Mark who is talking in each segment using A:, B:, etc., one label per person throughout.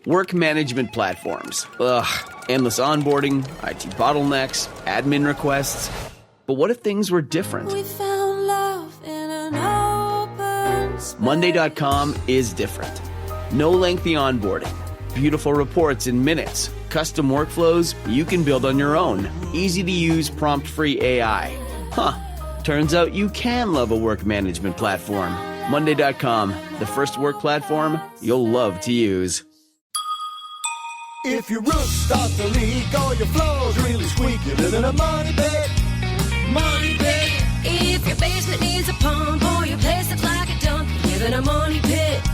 A: Work management platforms. Ugh, endless onboarding, IT bottlenecks, admin requests. But what if things were different?
B: We found love in an open space.
A: Monday.com is different. No lengthy onboarding. Beautiful reports in minutes. Custom workflows you can build on your own. Easy to use prompt-free AI. Turns out you can love a work management platform. Monday.com, the first work platform you'll love to use.
C: If your roof starts to leak or your floor's really squeak, you live in a money pit. Money pit.
B: If your basement needs a pump or your place looks like a dump, you live in a money pit.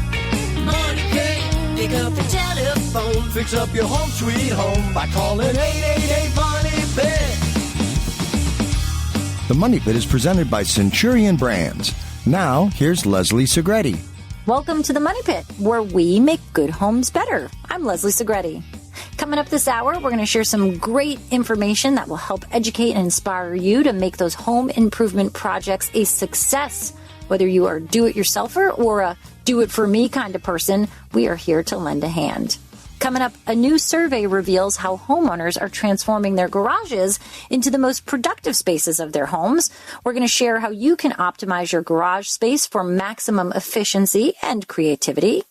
B: Money pit. Pick up the telephone.
C: Fix up your home sweet home by calling 888-MONEY-PIT.
D: The Money Pit is presented by Centurion Brands. Now, here's Leslie Segretti.
E: Welcome to the Money Pit, where we make good homes better. I'm Leslie Segretti. Coming up this hour, we're going to share some great information that will help educate and inspire you to make those home improvement projects a success. Whether you are a do-it-yourselfer or a do-it-for-me kind of person, we are here to lend a hand. Coming up, a new survey reveals how homeowners are transforming their garages into the most productive spaces of their homes. We're going to share how you can optimize your garage space for maximum efficiency and creativity.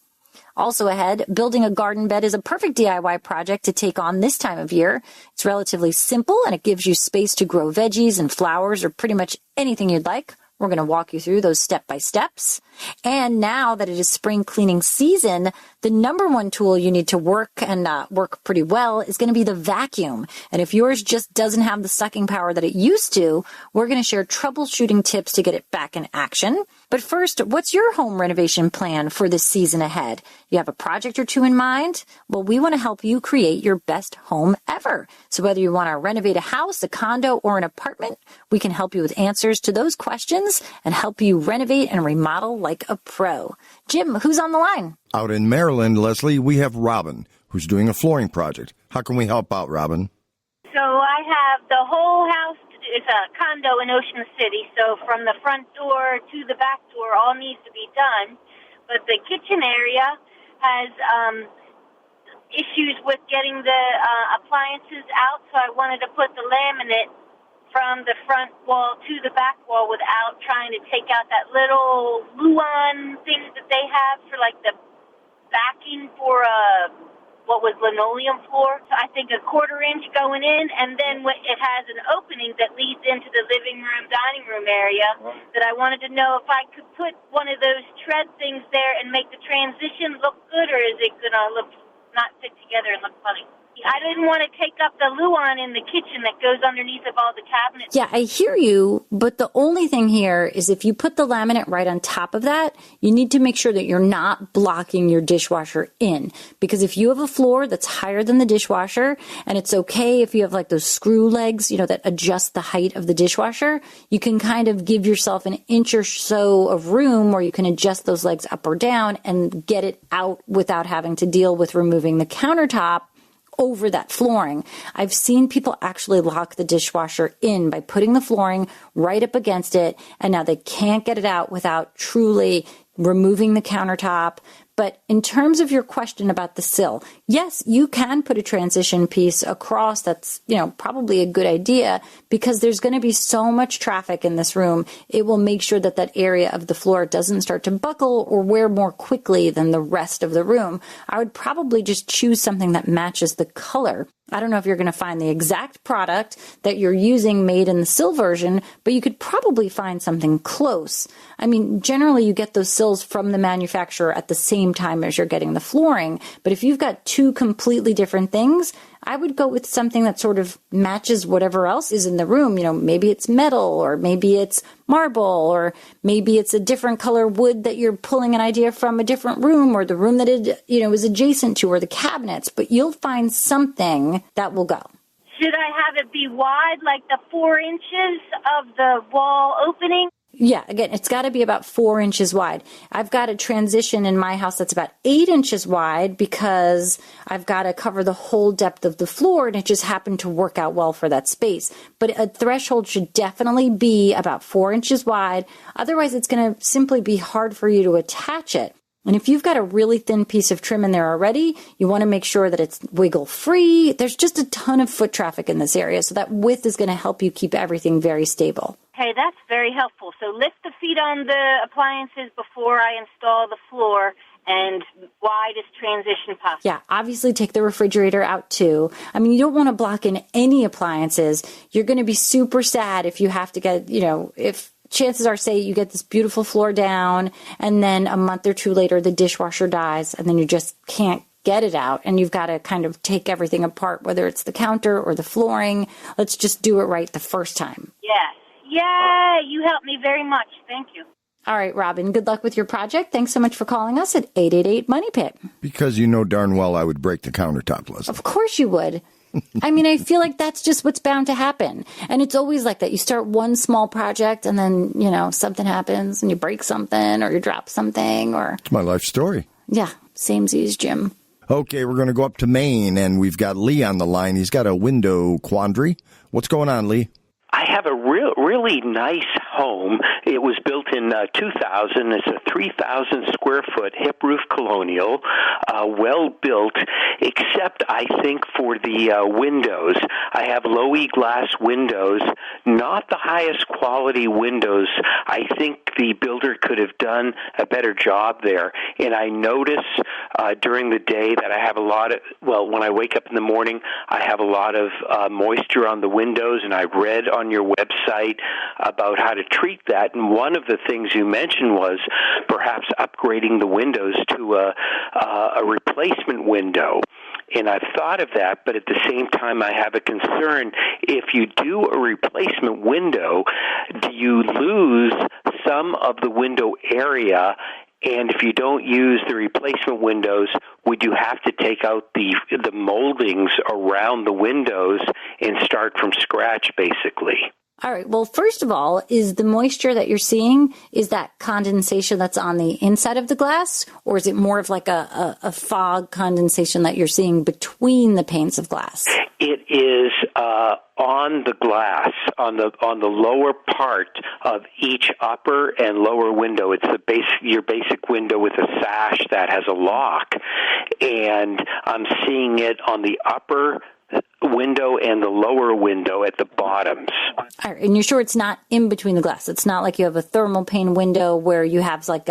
E: Also ahead, building a garden bed is a perfect DIY project to take on this time of year. It's relatively simple and it gives you space to grow veggies and flowers or pretty much anything you'd like. We're going to walk you through those step-by-steps. And now that it is spring cleaning season, the number one tool you need to work pretty well is going to be the vacuum. And if yours just doesn't have the sucking power that it used to, we're going to share troubleshooting tips to get it back in action. But first, what's your home renovation plan for this season ahead? You have a project or two in mind? Well, we want to help you create your best home ever. So whether you want to renovate a house, a condo, or an apartment, we can help you with answers to those questions and help you renovate and remodel like a pro. Jim, who's on the line?
D: Out in Maryland, Leslie, we have Robin, who's doing a flooring project. How can we help out, Robin?
F: So I have the whole house. It's a condo in Ocean City, so from the front door to the back door, all needs to be done. But the kitchen area has issues with getting the appliances out, so I wanted to put the laminate from the front wall to the back wall without trying to take out that little luan thing that they have for like the backing for what was linoleum floor. So I think a 1/4 inch going in, and then it has an opening that leads into the living room, dining room area that I wanted to know if I could put one of those tread things there and make the transition look good, or is it going to look not fit together and look funny? I didn't want to take up the luan in the kitchen that goes underneath of all the cabinets.
E: Yeah, I hear you, but the only thing here is if you put the laminate right on top of that, you need to make sure that you're not blocking your dishwasher in. Because if you have a floor that's higher than the dishwasher, and it's okay if you have like those screw legs, that adjust the height of the dishwasher, you can kind of give yourself an inch or so of room where you can adjust those legs up or down and get it out without having to deal with removing the countertop over that flooring. I've seen people actually lock the dishwasher in by putting the flooring right up against it, and now they can't get it out without truly removing the countertop. But in terms of your question about the sill, yes, you can put a transition piece across. That's, probably a good idea because there's going to be so much traffic in this room. It will make sure that that area of the floor doesn't start to buckle or wear more quickly than the rest of the room. I would probably just choose something that matches the color. I don't know if you're going to find the exact product that you're using made in the sill version, but you could probably find something close. I mean, generally you get those sills from the manufacturer at the same time as you're getting the flooring. But if you've got two completely different things, I would go with something that sort of matches whatever else is in the room. Maybe it's metal, or maybe it's marble, or maybe it's a different color wood that you're pulling an idea from a different room, or the room that it, is adjacent to, or the cabinets. But you'll find something that will go.
F: Should I have it be wide, like the 4 inches of the wall opening?
E: Yeah, again, it's got to be about 4 inches wide. I've got a transition in my house that's about 8 inches wide because I've got to cover the whole depth of the floor, and it just happened to work out well for that space. But a threshold should definitely be about 4 inches wide. Otherwise, it's going to simply be hard for you to attach it. And if you've got a really thin piece of trim in there already, you want to make sure that it's wiggle free. There's just a ton of foot traffic in this area, so that width is going to help you keep everything very stable.
F: Hey, that's very helpful. So lift the feet on the appliances before I install the floor, and widest transition possible.
E: Yeah, obviously take the refrigerator out too. I mean, you don't want to block in any appliances. You're going to be super sad if you have to get, if chances are, say, you get this beautiful floor down, and then a month or two later, the dishwasher dies, and then you just can't get it out, and you've got to kind of take everything apart, whether it's the counter or the flooring. Let's just do it right the first time.
F: Yes. Yeah, you helped me very much. Thank you.
E: All right, Robin, good luck with your project. Thanks so much for calling us at 888-MONEY-PIT.
D: Because you know darn well I would break the countertop, Leslie.
E: Of course you would. I mean, I feel like that's just what's bound to happen. And it's always like that. You start one small project and then, something happens and you break something or you drop something or...
D: It's my life story.
E: Yeah, samesies, Jim.
D: Okay, we're going to go up to Maine, and we've got Lee on the line. He's got a window quandary. What's going on, Lee?
G: I have a really nice home. It was built in 2000. It's a 3,000 square foot hip roof colonial, well built, except I think for the windows. I have low E glass windows, not the highest quality windows. I think the builder could have done a better job there. And I notice during the day that I have a lot of, when I wake up in the morning, I have a lot of moisture on the windows, and I've read on your website about how to treat that. And one of the things you mentioned was perhaps upgrading the windows to a replacement window. And I've thought of that, but at the same time I have a concern. If you do a replacement window, do you lose some of the window area? And if you don't use the replacement windows, would you have to take out the moldings around the windows and start from scratch, basically?
E: All right. Well, first of all, is the moisture that you're seeing, is that condensation that's on the inside of the glass, or is it more of like a fog condensation that you're seeing between the panes of glass?
G: It is on the glass, on the lower part of each upper and lower window. It's your basic window with a sash that has a lock, and I'm seeing it on the upper window and the lower window at the bottoms.
E: All right, and you're sure it's not in between the glass? It's not like you have a thermal pane window where you have like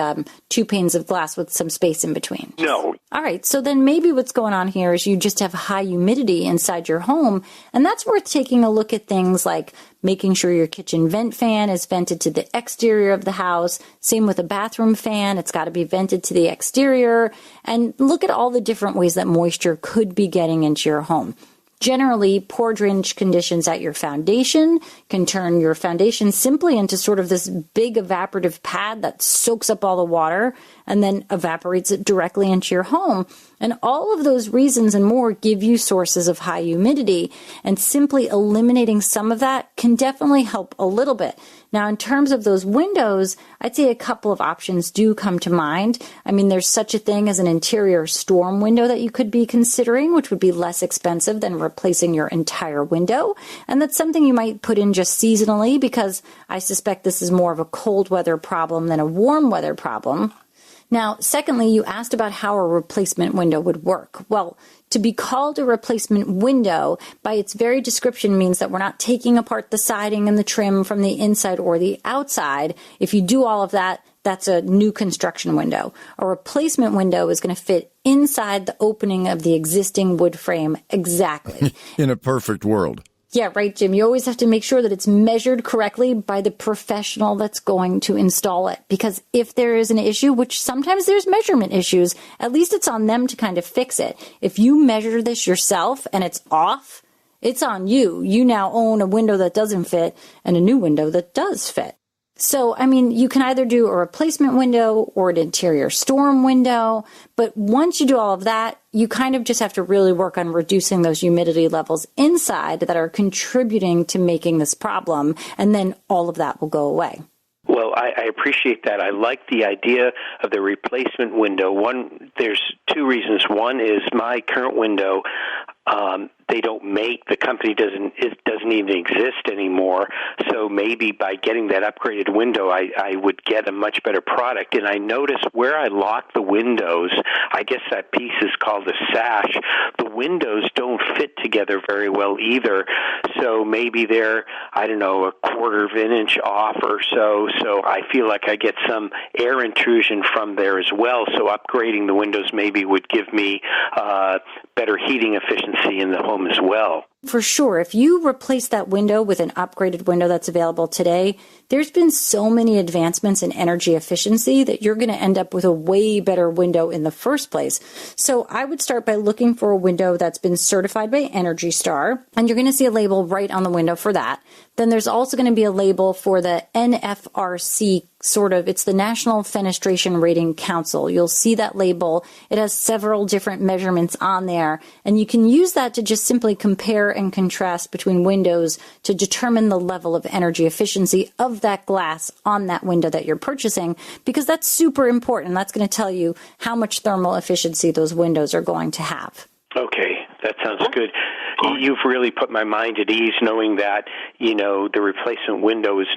E: two panes of glass with some space in between?
G: No.
E: All right, so then maybe what's going on here is you just have high humidity inside your home, and that's worth taking a look at things like making sure your kitchen vent fan is vented to the exterior of the house. Same with a bathroom fan. It's got to be vented to the exterior. And look at all the different ways that moisture could be getting into your home. Generally, poor drainage conditions at your foundation can turn your foundation simply into sort of this big evaporative pad that soaks up all the water and then evaporates it directly into your home. And all of those reasons and more give you sources of high humidity, and simply eliminating some of that can definitely help a little bit. Now, in terms of those windows, I'd say a couple of options do come to mind. I mean, there's such a thing as an interior storm window that you could be considering, which would be less expensive than replacing your entire window. And that's something you might put in just seasonally, because I suspect this is more of a cold weather problem than a warm weather problem. Now, secondly, you asked about how a replacement window would work. Well, to be called a replacement window, by its very description, means that we're not taking apart the siding and the trim from the inside or the outside. If you do all of that, that's a new construction window. A replacement window is going to fit inside the opening of the existing wood frame exactly.
D: In a perfect world.
E: Yeah, right, Jim. You always have to make sure that it's measured correctly by the professional that's going to install it. Because if there is an issue, which sometimes there's measurement issues, at least it's on them to kind of fix it. If you measure this yourself and it's off, it's on you. You now own a window that doesn't fit and a new window that does fit. So, I mean, you can either do a replacement window or an interior storm window, but once you do all of that, you kind of just have to really work on reducing those humidity levels inside that are contributing to making this problem, and then all of that will go away.
G: Well, I appreciate that. I like the idea of the replacement window. There's two reasons. One is my current window, they don't make. The company doesn't even exist anymore. So maybe by getting that upgraded window, I would get a much better product. And I notice where I lock the windows, I guess that piece is called a sash, the windows don't fit together very well either. So maybe they're, I don't know, a quarter of an inch off or so. So I feel like I get some air intrusion from there as well. So upgrading the windows maybe would give me better heating efficiency in the home as well.
E: For sure. If you replace that window with an upgraded window that's available today, there's been so many advancements in energy efficiency that you're going to end up with a way better window in the first place. So I would start by looking for a window that's been certified by Energy Star, and you're going to see a label right on the window for that. Then there's also going to be a label for the NFRC it's the National Fenestration Rating Council. You'll see that label. It has several different measurements on there, and you can use that to just simply compare and contrast between windows to determine the level of energy efficiency of that glass on that window that you're purchasing, because that's super important. That's going to tell you how much thermal efficiency those windows are going to have.
G: Okay, that sounds good. You've really put my mind at ease knowing that, the replacement window is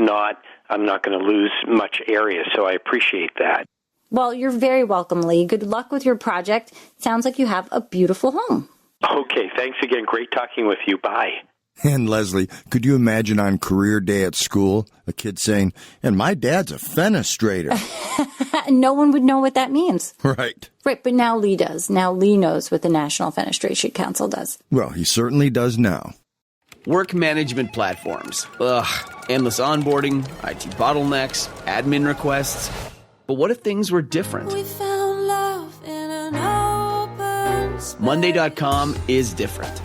G: I'm not going to lose much area, so I appreciate that.
E: Well, you're very welcome, Lee. Good luck with your project. Sounds like you have a beautiful home.
G: Okay, thanks again. Great talking with you. Bye.
D: And Leslie, could you imagine on career day at school, a kid saying, and my dad's a fenestrator?
E: No one would know what that means.
D: Right.
E: Right, but now Lee does. Now Lee knows what the National Fenestration Council does.
D: Well, he certainly does now.
A: Work management platforms. Endless onboarding, IT bottlenecks, admin requests. But what if things were different?
B: We found love in an open space.
A: Monday.com is different.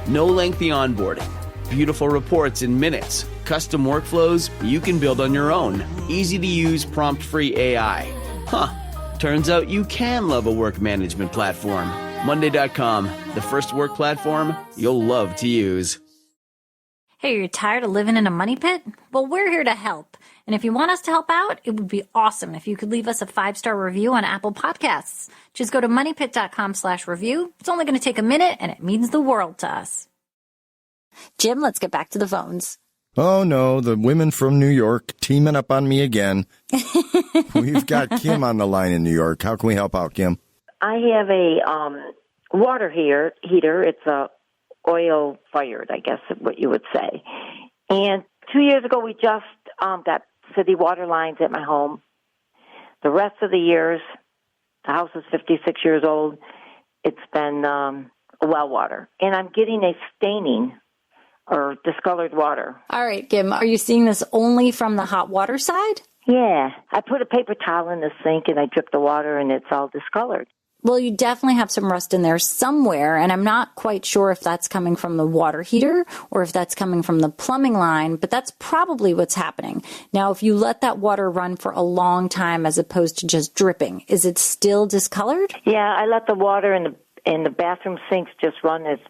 A: No lengthy onboarding. Beautiful reports in minutes. Custom workflows you can build on your own. Easy to use prompt-free AI. Turns out you can love a work management platform. Monday.com, the first work platform you'll love to use.
E: Hey, you're tired of living in a money pit? Well, we're here to help. And if you want us to help out, it would be awesome if you could leave us a 5-star review on Apple Podcasts. Just go to moneypit.com/review. It's only going to take a minute, and it means the world to us. Jim, let's get back to the phones.
D: Oh, no, the women from New York teaming up on me again. We've got Kim on the line in New York. How can we help out, Kim?
H: I have a water heater. It's a oil-fired, I guess what you would say. And 2 years ago, we just got city water lines at my home. The rest of the years, the house is 56 years old. It's been well water. And I'm getting a staining or discolored water.
E: All right, Kim, are you seeing this only from the hot water side?
H: Yeah. I put a paper towel in the sink and I drip the water and it's all discolored.
E: Well, you definitely have some rust in there somewhere, and I'm not quite sure if that's coming from the water heater or if that's coming from the plumbing line, but that's probably what's happening. Now, if you let that water run for a long time as opposed to just dripping, is it still discolored?
H: Yeah, I let the water in the bathroom sinks just run as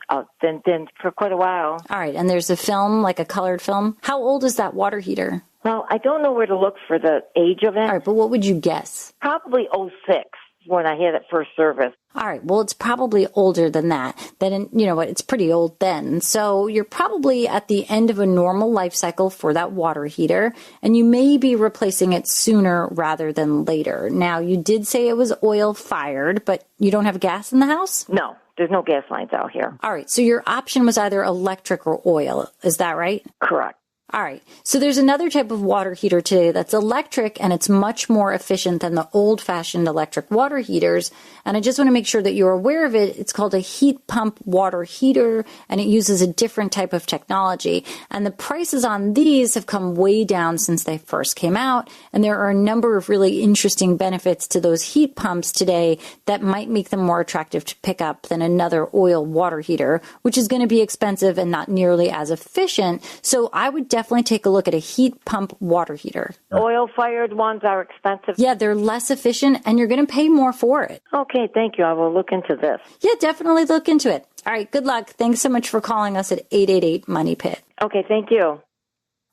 H: then for quite a while.
E: All right, and there's a film, like a colored film. How old is that water heater?
H: Well, I don't know where to look for the age of it.
E: All right, but what would you guess?
H: Probably 06. When I had it first service.
E: All right. Well, it's probably older than that. Then, you know what? It's pretty old then. So you're probably at the end of a normal life cycle for that water heater, and you may be replacing it sooner rather than later. Now, you did say it was oil fired, but you don't have gas in the house?
H: No, there's no gas lines out here.
E: All right. So your option was either electric or oil. Is that right?
H: Correct.
E: All right. So there's another type of water heater today that's electric, and it's much more efficient than the old-fashioned electric water heaters. And I just want to make sure that you're aware of it. It's called a heat pump water heater, and it uses a different type of technology. And the prices on these have come way down since they first came out. And there are a number of really interesting benefits to those heat pumps today that might make them more attractive to pick up than another oil water heater, which is going to be expensive and not nearly as efficient. So I would definitely take a look at a heat pump water heater.
H: Oil-fired ones are expensive.
E: Yeah, they're less efficient, and you're going to pay more for it.
H: Okay, thank you. I will look into this.
E: Yeah, definitely look into it. All right, good luck. Thanks so much for calling us at 888-MONEY-PIT.
H: Okay, thank you.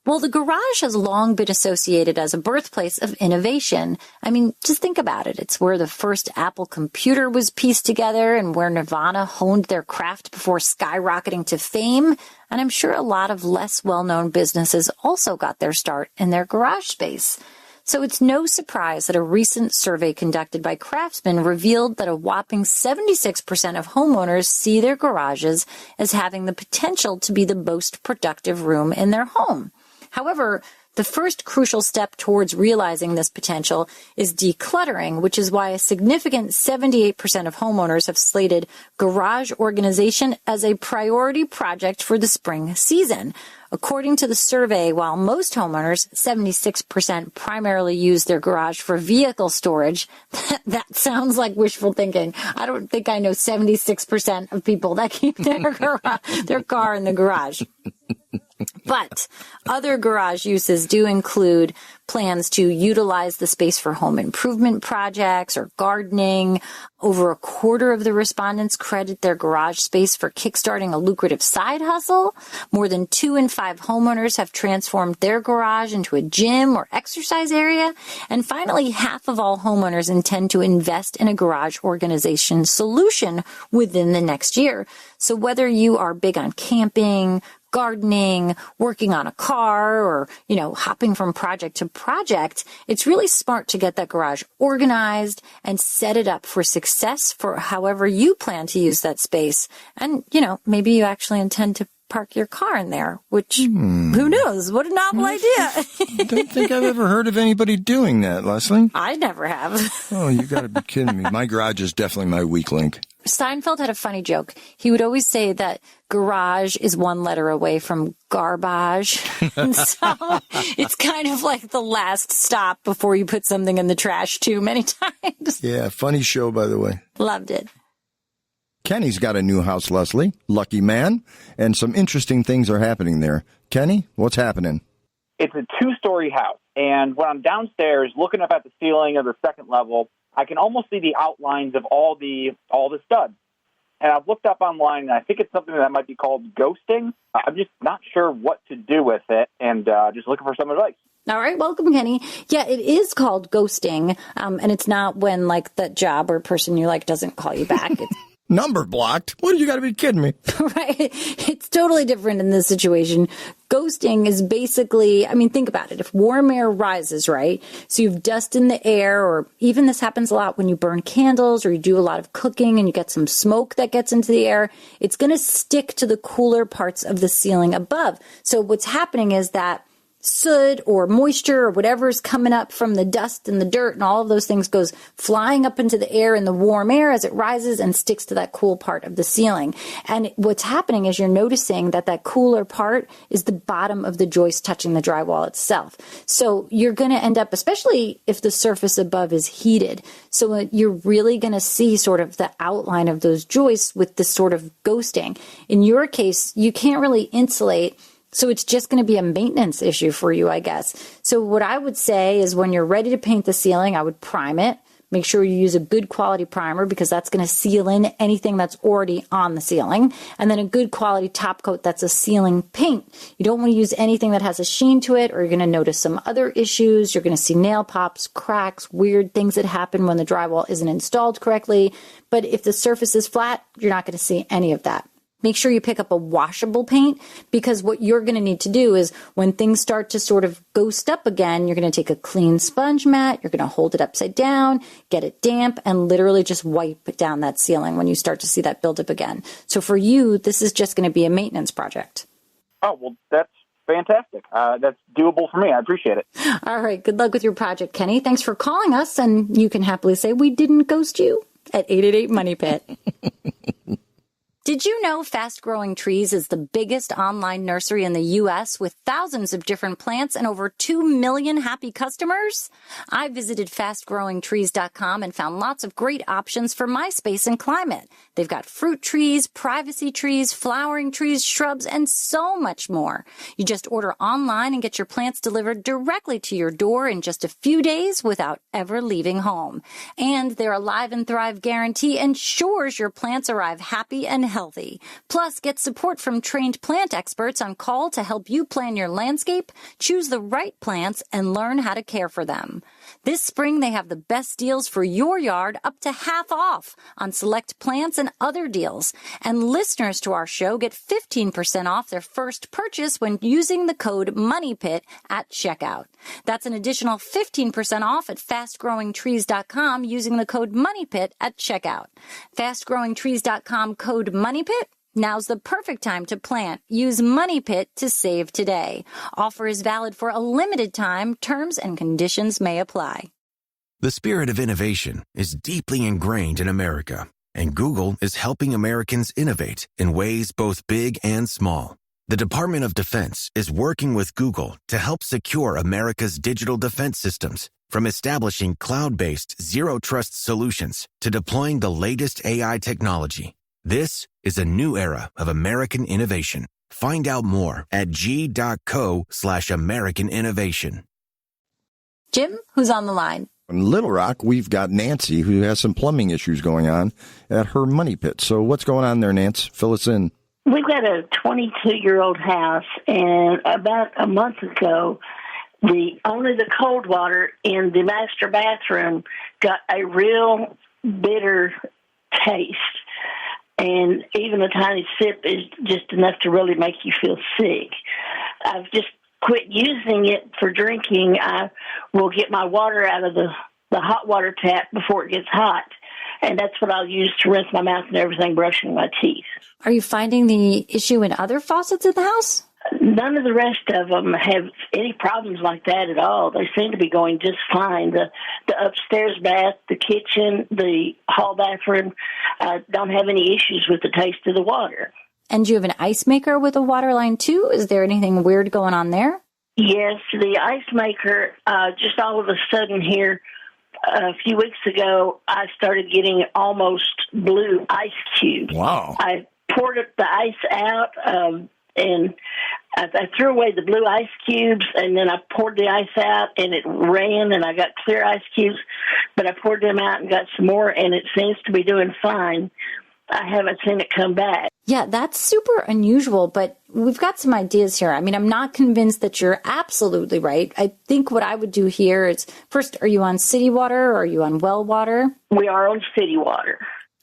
E: Well, the garage has long been associated as a birthplace of innovation. I mean, just think about it. It's where the first Apple computer was pieced together and where Nirvana honed their craft before skyrocketing to fame. And I'm sure a lot of less well-known businesses also got their start in their garage space. So it's no surprise that a recent survey conducted by Craftsman revealed that a whopping 76% of homeowners see their garages as having the potential to be the most productive room in their home. However, the first crucial step towards realizing this potential is decluttering, which is why a significant 78% of homeowners have slated garage organization as a priority project for the spring season. According to the survey, while most homeowners, 76%, primarily use their garage for vehicle storage, that sounds like wishful thinking. I don't think I know 76% of people that keep their car in the garage. But other garage uses do include plans to utilize the space for home improvement projects or gardening. Over a quarter of the respondents credit their garage space for kickstarting a lucrative side hustle. More than 2 in 5 homeowners have transformed their garage into a gym or exercise area. And finally, half of all homeowners intend to invest in a garage organization solution within the next year. So whether you are big on camping, gardening, working on a car, or, hopping from project to project, it's really smart to get that garage organized and set it up for success for however you plan to use that space. And, maybe you actually intend to park your car in there, which, who knows? What a novel idea.
D: I don't think I've ever heard of anybody doing that, Leslie.
E: I never have.
D: Oh, you got to be kidding me. My garage is definitely my weak link.
E: Seinfeld had a funny joke. He would always say that garage is one letter away from garbage. And so it's kind of like the last stop before you put something in the trash too many times.
D: Yeah, funny show, by the way.
E: Loved it.
D: Kenny's got a new house, Leslie. Lucky man. And some interesting things are happening there. Kenny, what's happening?
I: It's a 2-story house. And when I'm downstairs looking up at the ceiling of the second level, I can almost see the outlines of all the studs. And I've looked up online, and I think it's something that might be called ghosting. I'm just not sure what to do with it, and just looking for some advice.
E: All right. Welcome, Kenny. Yeah, it is called ghosting, and it's not when, that job or person you like doesn't call you back. It's
D: number blocked? What, you got to be kidding me.
E: Right. It's totally different in this situation. Ghosting is basically, think about it. If warm air rises, right? So you've dust in the air, or even this happens a lot when you burn candles or you do a lot of cooking and you get some smoke that gets into the air. It's going to stick to the cooler parts of the ceiling above. So what's happening is that soot or moisture or whatever is coming up from the dust and the dirt and all of those things goes flying up into the air in the warm air as it rises and sticks to that cool part of the ceiling. And what's happening is you're noticing that cooler part is the bottom of the joist touching the drywall itself. So you're going to end up, especially if the surface above is heated, so you're really going to see sort of the outline of those joists with this sort of ghosting. In your case, you can't really insulate, so it's just going to be a maintenance issue for you, I guess. So what I would say is when you're ready to paint the ceiling, I would prime it. Make sure you use a good quality primer because that's going to seal in anything that's already on the ceiling. And then a good quality top coat that's a sealing paint. You don't want to use anything that has a sheen to it, or you're going to notice some other issues. You're going to see nail pops, cracks, weird things that happen when the drywall isn't installed correctly. But if the surface is flat, you're not going to see any of that. Make sure you pick up a washable paint, because what you're going to need to do is when things start to sort of ghost up again, you're going to take a clean sponge mat, you're going to hold it upside down, get it damp, and literally just wipe down that ceiling when you start to see that buildup again. So for you, this is just going to be a maintenance project.
I: Oh, well, that's fantastic. That's doable for me. I appreciate it.
E: All right. Good luck with your project, Kenny. Thanks for calling us, and you can happily say we didn't ghost you at 888 Money Pit. Did you know Fast Growing Trees is the biggest online nursery in the U.S. with thousands of different plants and over 2 million happy customers? I visited fastgrowingtrees.com and found lots of great options for my space and climate. They've got fruit trees, privacy trees, flowering trees, shrubs, and so much more. You just order online and get your plants delivered directly to your door in just a few days without ever leaving home. And their Alive and Thrive guarantee ensures your plants arrive happy and healthy. Plus, get support from trained plant experts on call to help you plan your landscape, choose the right plants, and learn how to care for them. This spring, they have the best deals for your yard, up to half off on select plants and other deals. And listeners to our show get 15% off their first purchase when using the code MONEYPIT at checkout. That's an additional 15% off at fastgrowingtrees.com using the code MONEYPIT at checkout. Fastgrowingtrees.com code MONEYPIT. Now's the perfect time to plant. Use Money Pit to save today. Offer is valid for a limited time. Terms and conditions may apply.
J: The spirit of innovation is deeply ingrained in America, and Google is helping Americans innovate in ways both big and small. The Department of Defense is working with Google to help secure America's digital defense systems, from establishing cloud-based zero-trust solutions to deploying the latest AI technology. This is a new era of American innovation. Find out more at g.co/American innovation.
E: Jim, who's on the line?
D: In Little Rock, we've got Nancy, who has some plumbing issues going on at her money pit. So what's going on there, Nancy? Fill us in.
K: We've got a 22-year-old house, and about a month ago, only the cold water in the master bathroom got a real bitter taste. And even a tiny sip is just enough to really make you feel sick. I've just quit using it for drinking. I will get my water out of the hot water tap before it gets hot. And that's what I'll use to rinse my mouth and everything, brushing my teeth.
E: Are you finding the issue in other faucets in the house?
K: None of the rest of them have any problems like that at all. They seem to be going just fine. The upstairs bath, the kitchen, the hall bathroom don't have any issues with the taste of the water.
E: And do you have an ice maker with a water line too? Is there anything weird going on there?
K: Yes, the ice maker, just all of a sudden here, a few weeks ago, I started getting almost blue ice cubes.
D: Wow.
K: I poured the ice out, and I threw away the blue ice cubes, and then I poured the ice out, and it ran, and I got clear ice cubes, but I poured them out and got some more, and it seems to be doing fine. I haven't seen it come back.
E: Yeah, that's super unusual, but we've got some ideas here. I mean, I'm not convinced that you're absolutely right. I think what I would do here is, first, are you on city water or are you on well water?
K: We are on city water.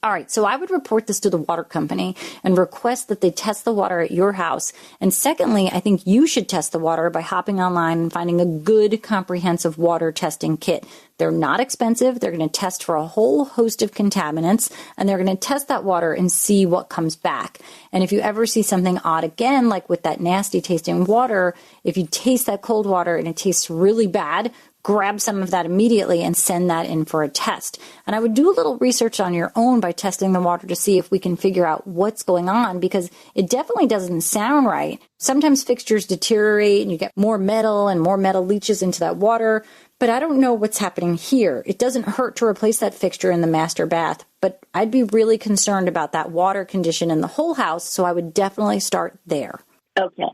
E: All right, so I would report this to the water company and request that they test the water at your house. And secondly, I think you should test the water by hopping online and finding a good comprehensive water testing kit. They're not expensive. They're going to test for a whole host of contaminants, and they're going to test that water and see what comes back. And if you ever see something odd again, like with that nasty tasting water, if you taste that cold water and it tastes really bad, grab some of that immediately and send that in for a test. And I would do a little research on your own by testing the water to see if we can figure out what's going on, because it definitely doesn't sound right. Sometimes fixtures deteriorate and you get more metal and more metal leaches into that water, but I don't know what's happening here. It doesn't hurt to replace that fixture in the master bath, but I'd be really concerned about that water condition in the whole house, so I would definitely start there.
K: Okay.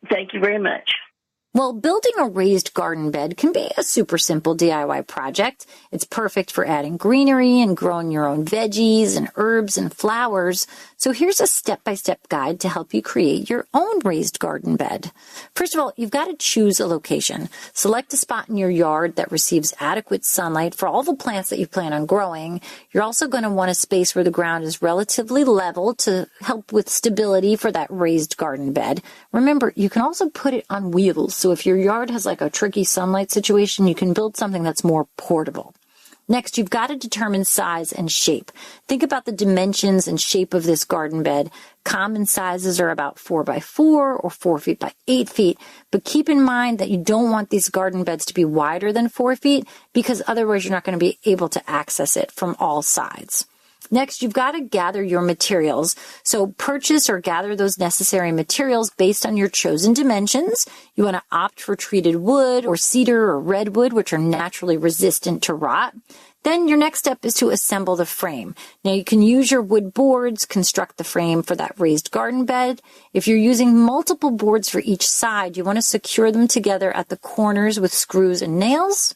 K: Thank you very much.
E: Well, building a raised garden bed can be a super simple DIY project. It's perfect for adding greenery and growing your own veggies and herbs and flowers. So here's a step-by-step guide to help you create your own raised garden bed. First of all, you've got to choose a location. Select a spot in your yard that receives adequate sunlight for all the plants that you plan on growing. You're also going to want a space where the ground is relatively level to help with stability for that raised garden bed. Remember, you can also put it on wheels. So if your yard has like a tricky sunlight situation, you can build something that's more portable. Next, you've got to determine size and shape. Think about the dimensions and shape of this garden bed. Common sizes are about 4 by 4 or 4 feet by 8 feet, but keep in mind that you don't want these garden beds to be wider than 4 feet, because otherwise you're not going to be able to access it from all sides. Next, you've got to gather your materials. So purchase or gather those necessary materials based on your chosen dimensions. You want to opt for treated wood or cedar or redwood, which are naturally resistant to rot. Then your next step is to assemble the frame. Now you can use your wood boards, construct the frame for that raised garden bed. If you're using multiple boards for each side, you want to secure them together at the corners with screws and nails.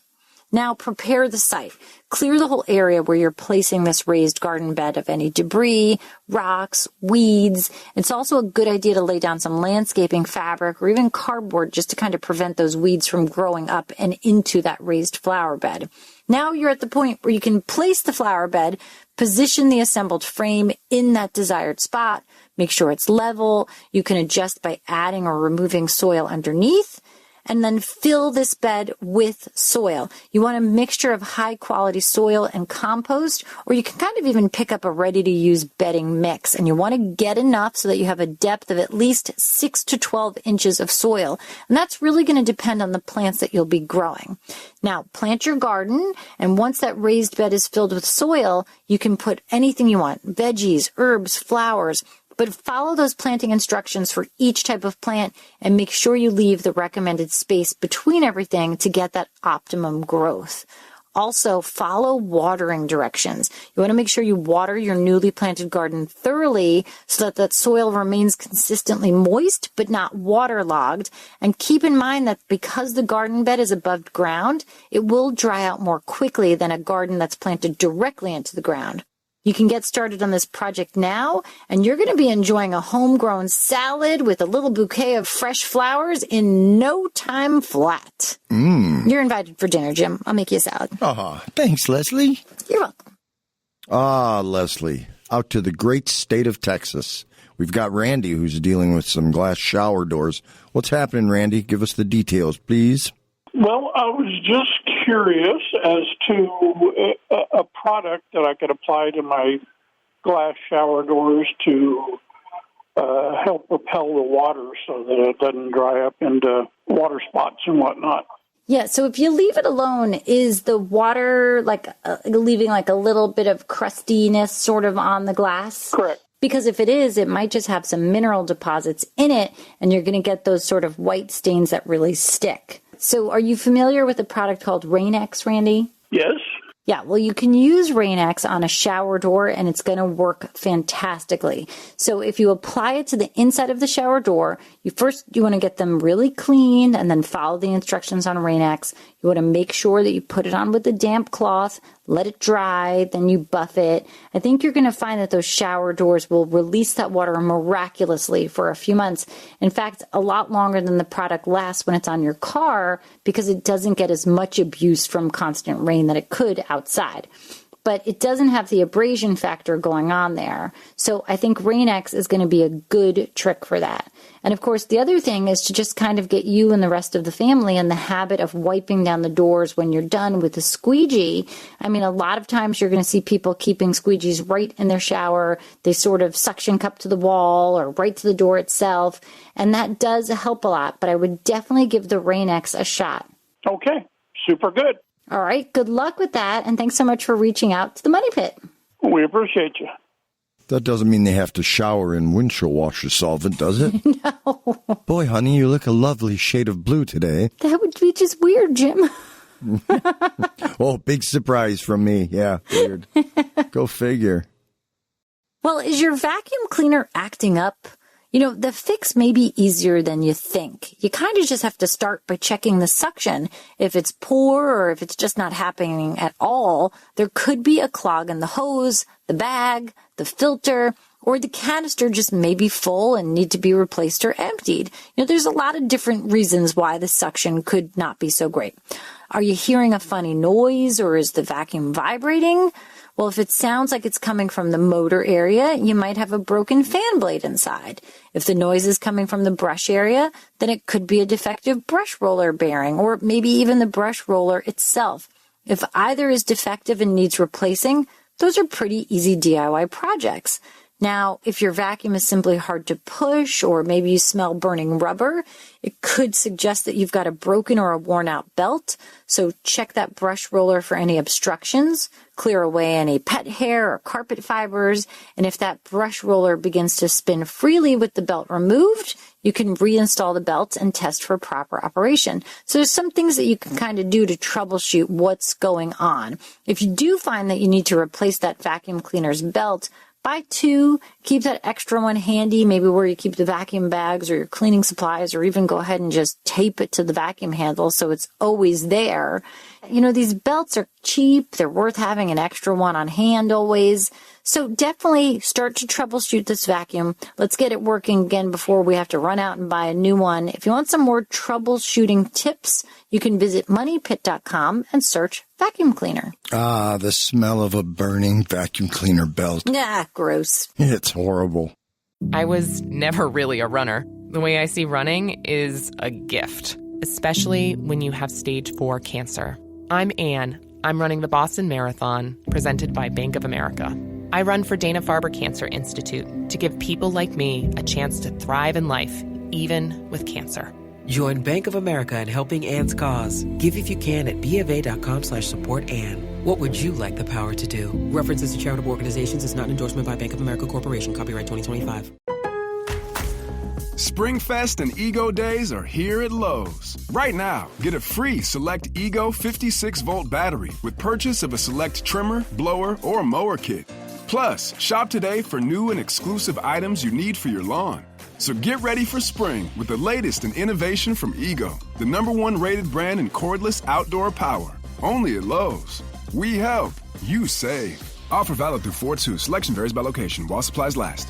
E: Now prepare the site. Clear the whole area where you're placing this raised garden bed of any debris, rocks, weeds. It's also a good idea to lay down some landscaping fabric or even cardboard just to kind of prevent those weeds from growing up and into that raised flower bed. Now you're at the point where you can place the flower bed, position the assembled frame in that desired spot, make sure it's level. You can adjust by adding or removing soil underneath, and then fill this bed with soil. You want a mixture of high quality soil and compost, or you can kind of even pick up a ready to use bedding mix. And you want to get enough so that you have a depth of at least 6 to 12 inches of soil. And that's really going to depend on the plants that you'll be growing. Now, plant your garden, and once that raised bed is filled with soil, you can put anything you want, veggies, herbs, flowers, but follow those planting instructions for each type of plant and make sure you leave the recommended space between everything to get that optimum growth. Also, follow watering directions. You want to make sure you water your newly planted garden thoroughly so that that soil remains consistently moist but not waterlogged. And keep in mind that because the garden bed is above ground, it will dry out more quickly than a garden that's planted directly into the ground. You can get started on this project now, and you're going to be enjoying a homegrown salad with a little bouquet of fresh flowers in no time flat. You're invited for dinner, Jim. I'll make you a salad.
D: Thanks, Leslie.
E: You're welcome.
D: Leslie, out to the great state of Texas. We've got Randy who's dealing with some glass shower doors. What's happening, Randy? Give us the details, please.
L: Well, I was just curious as to a product that I could apply to my glass shower doors to help repel the water so that it doesn't dry up into water spots and whatnot.
E: Yeah, so if you leave it alone, is the water like leaving like a little bit of crustiness sort of on the glass?
L: Correct.
E: Because if it is, it might just have some mineral deposits in it, and you're going to get those sort of white stains that really stick. So are you familiar with a product called Rain-X, Randy?
L: Yes.
E: Yeah, well, you can use Rain-X on a shower door, and it's going to work fantastically. So if you apply it to the inside of the shower door, you want to get them really clean and then follow the instructions on Rain-X. You want to make sure that you put it on with a damp cloth, let it dry, then you buff it. I think you're going to find that those shower doors will release that water miraculously for a few months. In fact, a lot longer than the product lasts when it's on your car because it doesn't get as much abuse from constant rain that it could outside. But it doesn't have the abrasion factor going on there. So I think Rain-X is going to be a good trick for that. And of course, the other thing is to just kind of get you and the rest of the family in the habit of wiping down the doors when you're done with the squeegee. I mean, a lot of times you're going to see people keeping squeegees right in their shower. They sort of suction cup to the wall or right to the door itself. And that does help a lot. But I would definitely give the Rain-X a shot.
L: Okay, super good.
E: All right, good luck with that, and thanks so much for reaching out to the Money Pit.
L: We appreciate you.
D: That doesn't mean they have to shower in windshield washer solvent, does it?
E: No.
D: Boy, honey, you look a lovely shade of blue today.
E: That would be just weird, Jim.
D: Oh, big surprise from me. Yeah, weird. Go figure.
E: Well, is your vacuum cleaner acting up? You know, the fix may be easier than you think. You kind of just have to start by checking the suction. If it's poor or if it's just not happening at all, there could be a clog in the hose, the bag, the filter, or the canister just may be full and need to be replaced or emptied. You know, there's a lot of different reasons why the suction could not be so great. Are you hearing a funny noise or is the vacuum vibrating? Well, if it sounds like it's coming from the motor area, you might have a broken fan blade inside. If the noise is coming from the brush area, then it could be a defective brush roller bearing or maybe even the brush roller itself. If either is defective and needs replacing, those are pretty easy DIY projects. Now, if your vacuum is simply hard to push or maybe you smell burning rubber, it could suggest that you've got a broken or a worn out belt. So check that brush roller for any obstructions, clear away any pet hair or carpet fibers. And if that brush roller begins to spin freely with the belt removed, you can reinstall the belt and test for proper operation. So there's some things that you can kind of do to troubleshoot what's going on. If you do find that you need to replace that vacuum cleaner's belt, Buy 2, keep that extra one handy, maybe where you keep the vacuum bags or your cleaning supplies, or even go ahead and just tape it to the vacuum handle so it's always there. These belts are cheap. They're worth having an extra one on hand always. So definitely start to troubleshoot this vacuum. Let's get it working again before we have to run out and buy a new one. If you want some more troubleshooting tips, you can visit moneypit.com and search vacuum cleaner.
D: Ah, the smell of a burning vacuum cleaner belt.
E: Nah, gross.
D: It's horrible.
M: I was never really a runner. The way I see running is a gift, especially when you have stage 4 cancer. I'm Anne. I'm running the Boston Marathon, presented by Bank of America. I run for Dana-Farber Cancer Institute to give people like me a chance to thrive in life, even with cancer.
N: Join Bank of America in helping Anne's cause. Give if you can at BofA.com/supportAnne. What would you like the power to do? References to charitable organizations is not an endorsement by Bank of America Corporation. Copyright 2025.
O: Springfest and Ego Days are here at Lowe's. Right now, get a free Select Ego 56-volt battery with purchase of a Select trimmer, blower, or mower kit. Plus, shop today for new and exclusive items you need for your lawn. So get ready for spring with the latest in innovation from Ego, the #1 rated brand in cordless outdoor power. Only at Lowe's. We help, you save. Offer valid through 4/2. Selection varies by location while supplies last.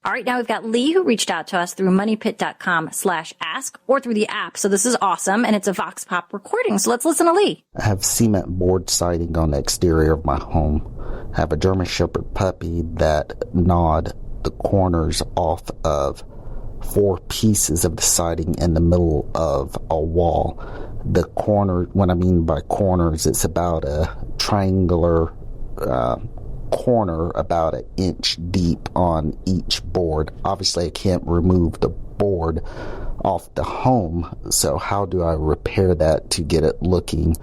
E: All right, now we've got Lee who reached out to us through moneypit.com/ask or through the app. So this is awesome, and it's a Vox Pop recording. So let's listen to Lee.
P: I have cement board siding on the exterior of my home. I have a German Shepherd puppy that gnawed the corners off of 4 pieces of the siding in the middle of a wall. The corner, what I mean by corners, it's about a triangular corner about 1 inch deep on each board. Obviously, I can't remove the board off the home, so how do I repair that to get it looking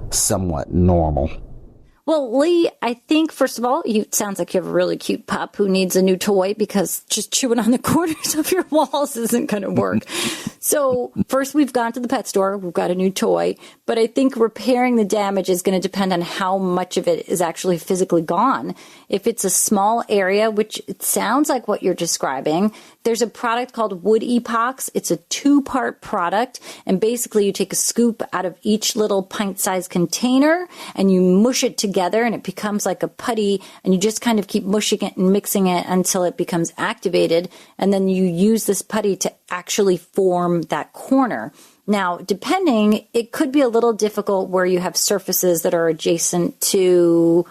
P: somewhat normal?
E: Well, Lee, I think, first of all, it sounds like you have a really cute pup who needs a new toy because just chewing on the corners of your walls isn't going to work. So first, we've gone to the pet store. We've got a new toy. But I think repairing the damage is going to depend on how much of it is actually physically gone. If it's a small area, which it sounds like what you're describing, there's a product called Wood Epox. It's a 2-part product. And basically, you take a scoop out of each little pint-sized container and you mush it together and it becomes like a putty, and you just kind of keep mushing it and mixing it until it becomes activated, and then you use this putty to actually form that corner. Now, depending, it could be a little difficult where you have surfaces that are adjacent to,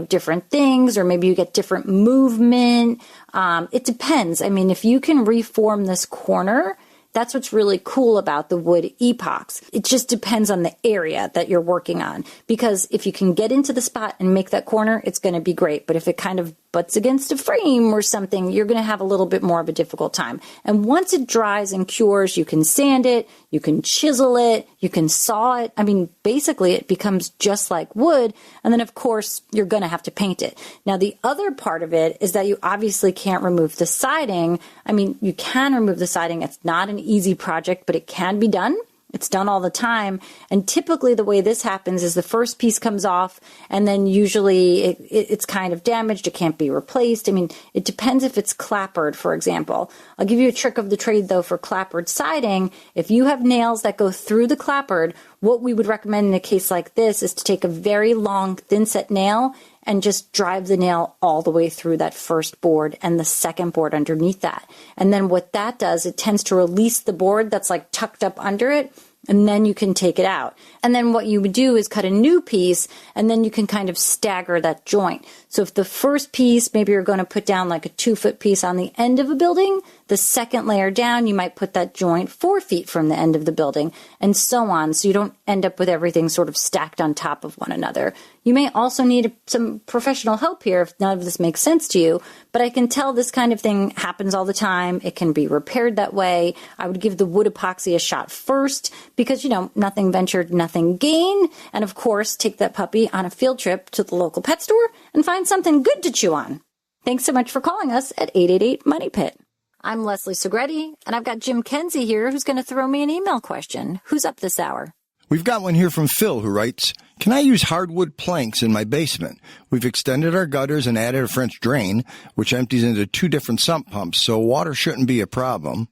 E: different things, or maybe you get different movement. It depends. I mean, if you can reform this corner, that's what's really cool about the Wood Epox. It just depends on the area that you're working on. Because if you can get into the spot and make that corner, it's going to be great. But if it kind of butts against a frame or something, you're going to have a little bit more of a difficult time. And once it dries and cures, you can sand it, you can chisel it, you can saw it. I mean, basically it becomes just like wood. And then of course, you're going to have to paint it. Now, the other part of it is that you obviously can't remove the siding. I mean, you can remove the siding. It's not an easy project, but it can be done. It's done all the time. And typically the way this happens is the first piece comes off and then usually it's kind of damaged. It can't be replaced. I mean, it depends if it's clappered, for example. I'll give you a trick of the trade, though, for clappered siding. If you have nails that go through the clappered, what we would recommend in a case like this is to take a very long, thin-set nail and just drive the nail all the way through that first board and the second board underneath that. And then what that does, it tends to release the board that's like tucked up under it, and then you can take it out. And then what you would do is cut a new piece, and then you can kind of stagger that joint. So if the first piece, maybe you're going to put down like a 2-foot piece on the end of a building, the second layer down, you might put that joint 4 feet from the end of the building, and so on. So you don't end up with everything sort of stacked on top of one another. You may also need some professional help here if none of this makes sense to you, but I can tell this kind of thing happens all the time. It can be repaired that way. I would give the wood epoxy a shot first because, nothing ventured, nothing gained. And of course, take that puppy on a field trip to the local pet store and find something good to chew on. Thanks so much for calling us at 888-MONEY-PIT. I'm Leslie Segretti, and I've got Jim Kenzie here who's going to throw me an email question. Who's up this hour?
D: We've got one here from Phil who writes, can I use hardwood planks in my basement? We've extended our gutters and added a French drain, which empties into 2 different sump pumps, so water shouldn't be a problem.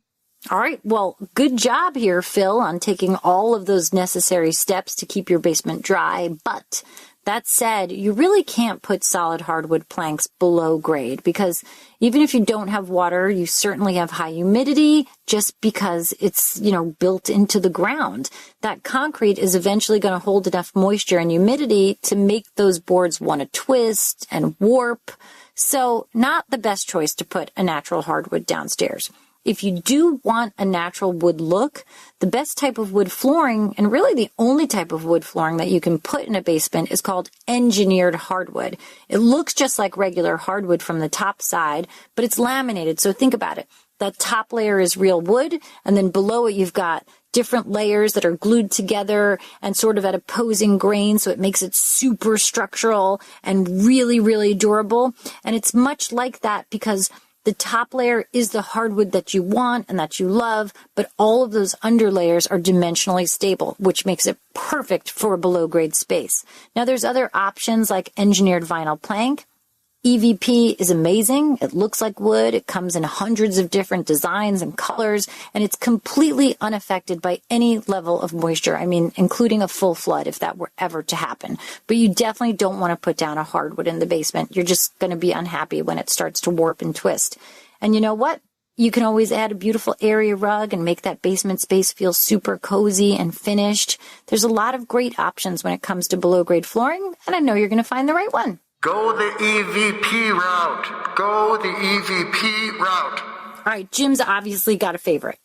E: All right. Well, good job here, Phil, on taking all of those necessary steps to keep your basement dry. But that said, you really can't put solid hardwood planks below grade because even if you don't have water, you certainly have high humidity just because it's, built into the ground. That concrete is eventually going to hold enough moisture and humidity to make those boards want to twist and warp. So not the best choice to put a natural hardwood downstairs. If you do want a natural wood look, the best type of wood flooring, and really the only type of wood flooring that you can put in a basement, is called engineered hardwood. It looks just like regular hardwood from the top side, but it's laminated. So think about it. The top layer is real wood, and then below it you've got different layers that are glued together and sort of at opposing grains, so it makes it super structural and really, really durable. And it's much like that because the top layer is the hardwood that you want and that you love, but all of those underlayers are dimensionally stable, which makes it perfect for a below-grade space. Now, there's other options like engineered vinyl plank. EVP is amazing. It looks like wood. It comes in hundreds of different designs and colors, and it's completely unaffected by any level of moisture. I mean, including a full flood if that were ever to happen. But you definitely don't want to put down a hardwood in the basement. You're just going to be unhappy when it starts to warp and twist. And you know what? You can always add a beautiful area rug and make that basement space feel super cozy and finished. There's a lot of great options when it comes to below-grade flooring, and I know you're going to find the right one.
D: Go the EVP route. Go the EVP route.
E: All right, Jim's obviously got a favorite.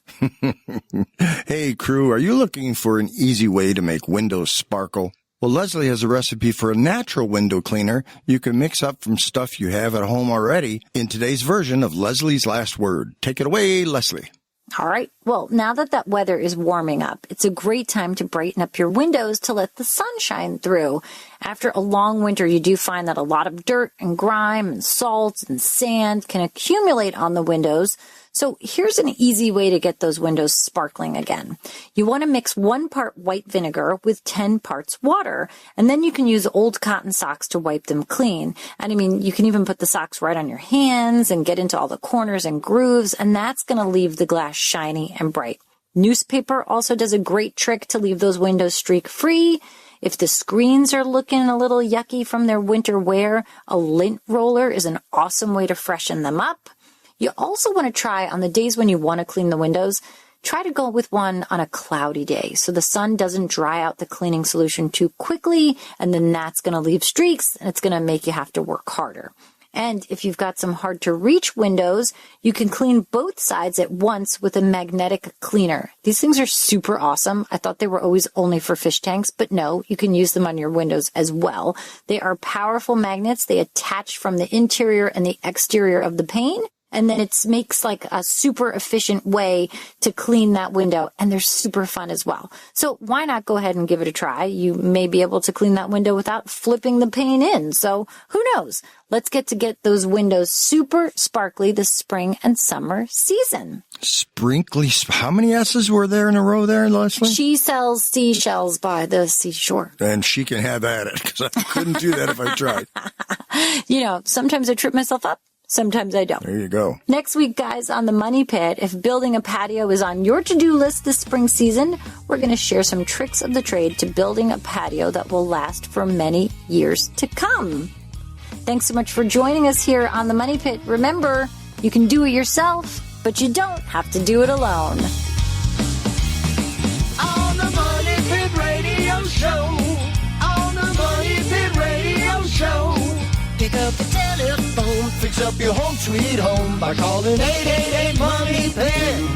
D: Hey, crew, are you looking for an easy way to make windows sparkle? Well, Leslie has a recipe for a natural window cleaner you can mix up from stuff you have at home already in today's version of Leslie's Last Word. Take it away, Leslie.
E: All right. Well, now that weather is warming up, it's a great time to brighten up your windows to let the sun shine through. After a long winter, you do find that a lot of dirt and grime and salt and sand can accumulate on the windows. So here's an easy way to get those windows sparkling again. You want to mix 1 part white vinegar with 10 parts water, and then you can use old cotton socks to wipe them clean. And I mean, you can even put the socks right on your hands and get into all the corners and grooves, and that's going to leave the glass shiny and bright. Newspaper also does a great trick to leave those windows streak-free. If the screens are looking a little yucky from their winter wear, a lint roller is an awesome way to freshen them up. You also want to try on the days when you want to clean the windows, try to go with one on a cloudy day so the sun doesn't dry out the cleaning solution too quickly, and then that's going to leave streaks and it's going to make you have to work harder. And if you've got some hard to reach windows, you can clean both sides at once with a magnetic cleaner. These things are super awesome. I thought they were always only for fish tanks, but no, you can use them on your windows as well. They are powerful magnets. They attach from the interior and the exterior of the pane. And then it makes like a super efficient way to clean that window. And they're super fun as well. So why not go ahead and give it a try? You may be able to clean that window without flipping the pane in. So who knows? Let's get those windows super sparkly this spring and summer season.
D: Sprinkly. How many S's were there in a row there, Leslie?
E: She sells seashells by the seashore.
D: And she can have at it because I couldn't do that if I tried.
E: Sometimes I trip myself up. Sometimes I don't.
D: There you go.
E: Next week, guys, on the Money Pit, if building a patio is on your to-do list this spring season, we're going to share some tricks of the trade to building a patio that will last for many years to come. Thanks so much for joining us here on the Money Pit. Remember, you can do it yourself, but you don't have to do it alone.
C: On the Money Pit Radio Show. On the Money Pit Radio Show. Pick up the telephone, fix up your home sweet home by calling 888-MONEY-PIT.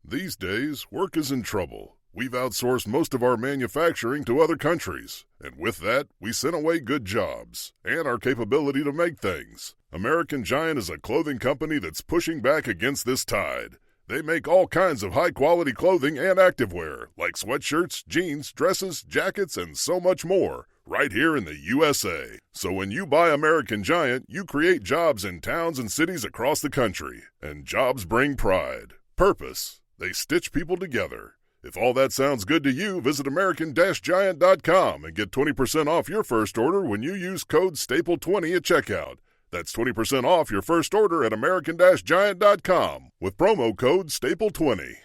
Q: These days, work is in trouble. We've outsourced most of our manufacturing to other countries, and with that, we sent away good jobs and our capability to make things. American Giant is a clothing company that's pushing back against this tide. They make all kinds of high-quality clothing and activewear, like sweatshirts, jeans, dresses, jackets, and so much more, right here in the USA. So when you buy American Giant, you create jobs in towns and cities across the country, and jobs bring pride. Purpose. They stitch people together. If all that sounds good to you, visit American-Giant.com and get 20% off your first order when you use code STAPLE20 at checkout. That's 20% off your first order at American-Giant.com with promo code STAPLE20.